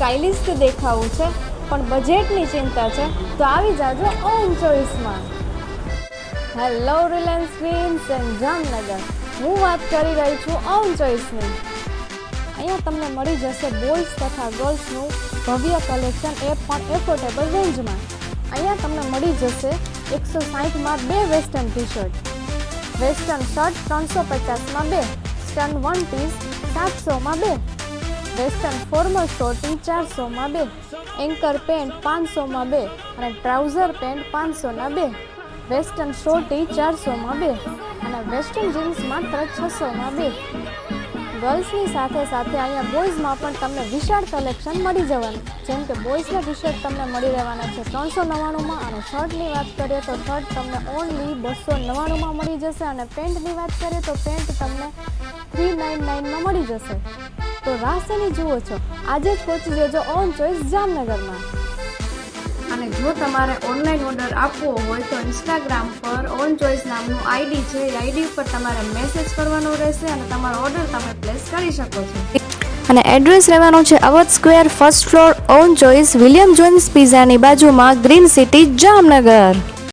Stylish દેખાવું છે પણ બજેટની ચિંતા છે તો આવી જાજો ઓન ચોઇસમાં. Hello Reliance queens and Jamnagar, હું વાત કરી રહી છું ઓન ચોઇસની. અહીંયા તમને મળી જશે બોયઝ તથા ગર્લ્સનું ભવ્ય કલેક્શન, એ પણ એફોર્ડેબલ રેન્જમાં. અહીંયા તમને મળી જશે 160માં 2 western T shirt, western shirt 350માં 2, વેસ્ટર્ન વન પીસ 700માં 2, વેસ્ટર્ન ફોર્મલ શોર્ટી 400માં 2, એન્કર પેન્ટ 500માં 2 અને ટ્રાઉઝર પેન્ટ 500ના 2, વેસ્ટર્ન શોર્ટી 400માં 2 અને વેસ્ટર્ન જીન્સ માત્ર 600માં 2. ગર્લ્સની સાથે સાથે અહીંયા બોયઝમાં પણ તમને વિશાળ કલેક્શન મળી જવાનું. જેમ કે બોયઝના ટી શર્ટ તમને મળી રહેવાના છે 399માં અને શર્ટની વાત કરીએ તો શર્ટ તમને ઓનલી 299માં મળી જશે અને પેન્ટની વાત કરીએ તો પેન્ટ તમને 399માં મળી જશે. તો રાહ શેની જુઓ છો, આજે જ પહોંચી જજો ઓન ચોઇસ જામનગરમાં. અને જો તમારે ઓનલાઈન ઓર્ડર આપવો હોય તો ઇન્સ્ટાગ્રામ પર ઓન ચોઇસ નામનું આઈડી છે, એ આઈડી ઉપર તમારે મેસેજ કરવાનો રહેશે અને તમારો ઓર્ડર તમે પ્લેસ કરી શકો છો. અને એડ્રેસ રહેવાનું છે Awadh square, first floor, on choice, William Jones પિઝાની બાજુમાં, ગ્રીન સિટી, જામનગર.